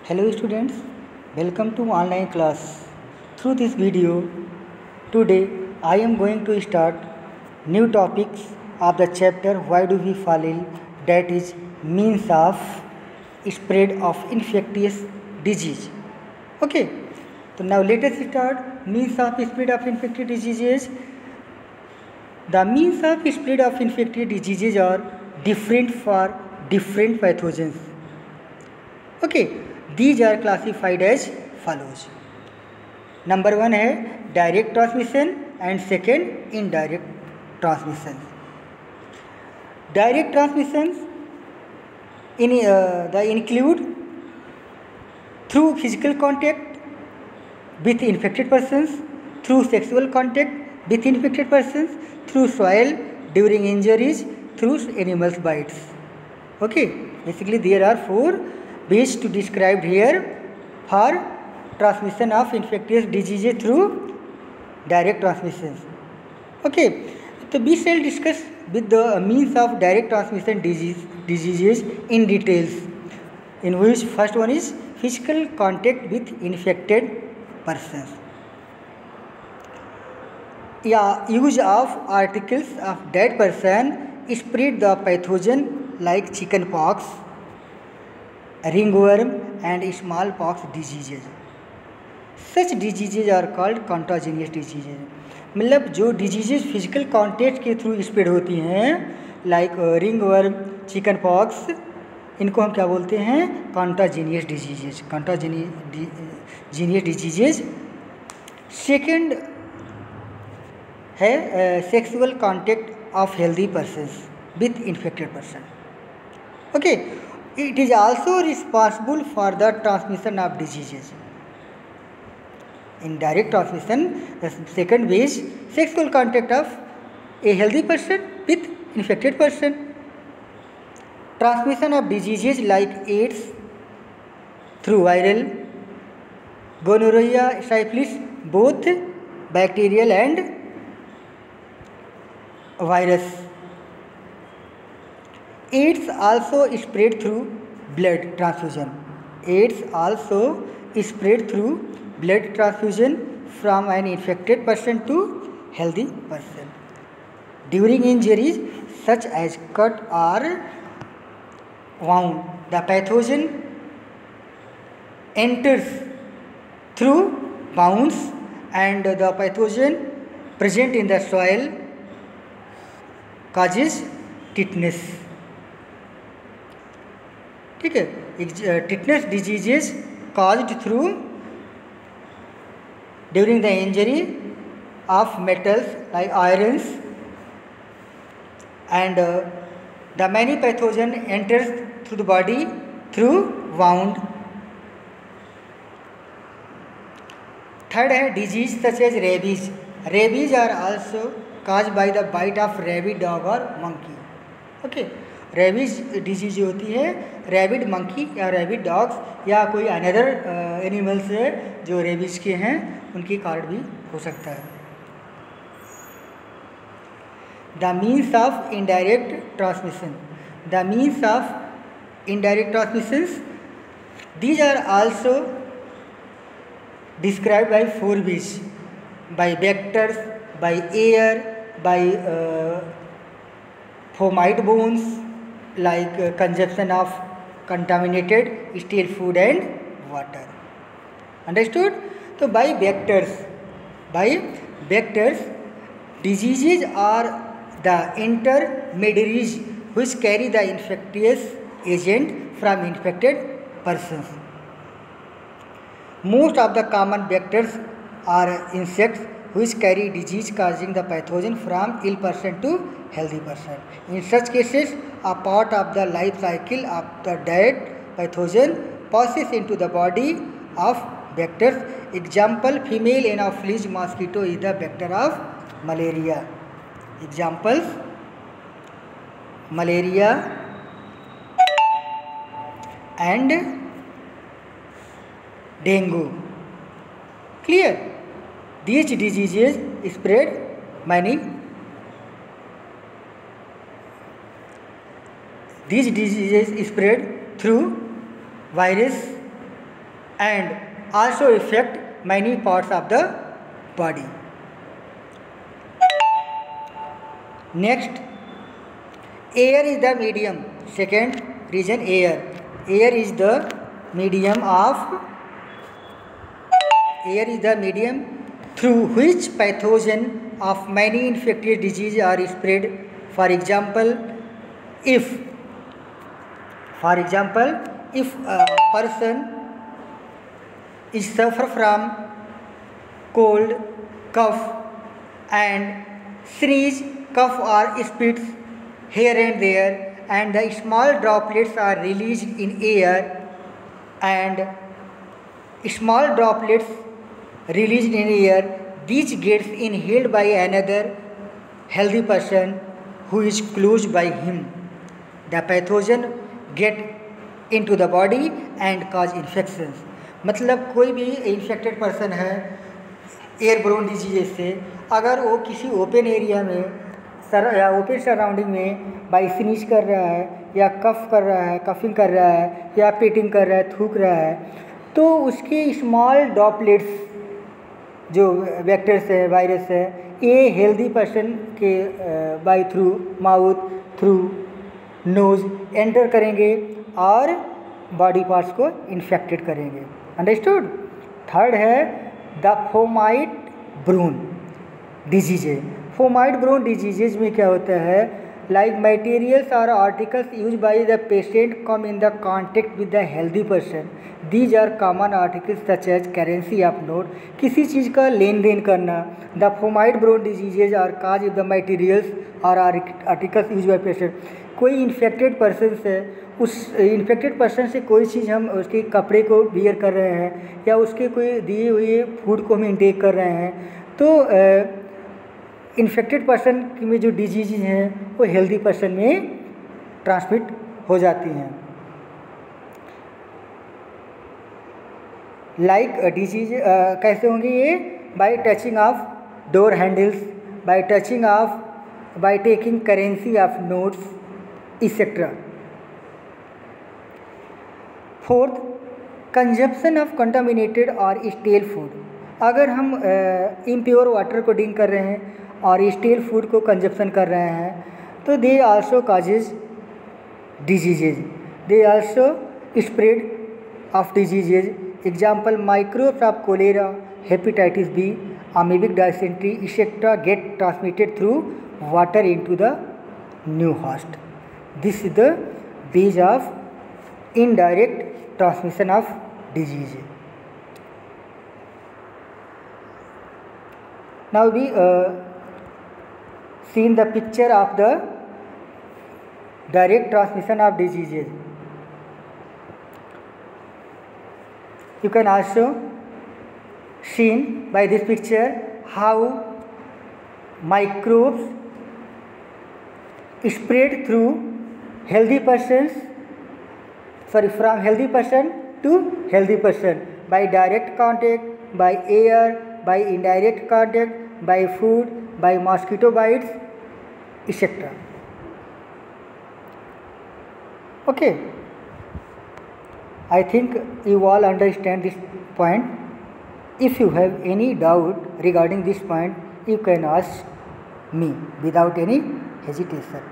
Hello students, welcome to online class. Through this video, today I am going to start new topics of the chapter Why do we fall ill, that is means of spread of infectious disease. Okay, so now let us start means of spread of infectious diseases. The means of spread of infectious diseases are different for different pathogens. Okay, these are classified as follows. Number one है direct transmission and second indirect transmission. Direct transmissions they include through physical contact with infected persons, through sexual contact with infected persons, through soil, during injuries, through animals bites. Okay, basically there are four ways to describe here for transmission of infectious diseases through direct transmissions. Okay, so we shall discuss with the means of direct transmission diseases in details, in which first one is physical contact with infected persons. Yeah, use of articles of dead person spread the pathogen like chicken pox, ringworm and smallpox diseases. Such diseases are called contagious diseases. मतलब जो diseases physical contact के through spread होती हैं like ringworm, chicken pox, इनको हम क्या बोलते हैं? कॉन्टाजीनियस डिजीजेज. कॉन्टाजीनियस डिजीजेज. सेकेंड है sexual contact of healthy persons with infected person. Okay, it is also responsible for the transmission of diseases. In direct transmission, the second way is sexual contact of a healthy person with infected person. Transmission of diseases like AIDS through viral, gonorrhea, syphilis, both bacterial and virus. AIDS also spread through blood transfusion. AIDS also spread through blood transfusion from an infected person to healthy person. During injuries such as cut or wound, the pathogen enters through wounds and the pathogen present in the soil causes tetanus. ठीक है, tetanus diseases caused through during the injury of metals like irons, and the many pathogen enters through the body through wound. Third है disease such as rabies. Rabies are also caused by the bite of rabid dog or monkey. Okay, rabies disease जो होती है rabid monkey या rabid dogs या कोई another animals है जो rabies के हैं उनके कारण भी हो सकता है. The means of indirect transmission. The means of indirect transmissions these are also described by four ways: by vectors, by air, by fomite बोन्स, like consumption of contaminated stale food and water. Understood? So by vectors, diseases are the intermediaries which carry the infectious agent from infected persons. Most of the common vectors are insects which carry disease causing the pathogen from ill person to healthy person. In such cases, a part of the life cycle of the dead pathogen passes into the body of vectors. Example: female Anopheles mosquito is the vector of malaria. Examples: malaria and dengue. Clear? These diseases spread many. These diseases spread through virus, and also affect many parts of the body. Next, air is the medium. Second reason, air. Air is the medium through which pathogen of many infectious diseases are spread. For example, if a person is suffer from cold, cough, and sneeze, cough or spits here and there, and the small droplets are released in air, and small droplets released in air, these gets inhaled by another healthy person who is close by him. The pathogen get into the body and cause infections. मतलब कोई भी infected person है एयरब्रोन disease से, अगर वो किसी open area में या ओपन सराउंडिंग में बाई स्नीज कर रहा है या कफ कर रहा है, कफिंग कर रहा है या पेटिंग कर रहा है, थूक रहा है, तो उसके स्मॉल ड्रॉपलेट्स जो वेक्टर्स है, वायरस है, ये हेल्दी पर्सन के by through mouth, through nose enter करेंगे और बॉडी पार्ट्स को इन्फेक्टेड करेंगे. अंडरस्टूड. थर्ड है the fomite borne diseases. Fomite borne diseases में क्या होता है, लाइक मटेरियल्स और articles use by the patient come in the contact with the healthy person. These are common articles such as currency of note. किसी चीज़ का लेन देन करना. The fomite borne diseases are cause if the materials और articles use by patient. कोई infected person से, उस infected person से कोई चीज़ हम उसके कपड़े को बियर कर रहे हैं या उसके कोई दिए हुए फूड को हम इंटेक कर रहे हैं, तो इन्फेक्टेड पर्सन में जो डिजीज हैं वो हेल्दी पर्सन में ट्रांसमिट हो जाती हैं. लाइक डिजीज कैसे होंगी ये, bye touching of door handles, by taking currency of notes etcetera. Fourth, consumption of contaminated और स्टेल फूड. अगर हम इम्प्योर वाटर को ड्रिंक कर रहे हैं और स्टेल फूड को कंजप्शन कर रहे हैं, तो they also causes diseases. They also spread of diseases. Example, microbes of cholera, hepatitis B, amoebic dysentery, etc. get transmitted through water into the new host. This is the base of indirect transmission of disease. Now we seen the picture of the direct transmission of diseases. You can also seen by this picture how microbes spread through healthy persons, from healthy person to healthy person, by direct contact, by air, by indirect contact, by food, by mosquito bites, etc. Okay, I think you all understand this point. If you have any doubt regarding this point, you can ask me without any hesitation.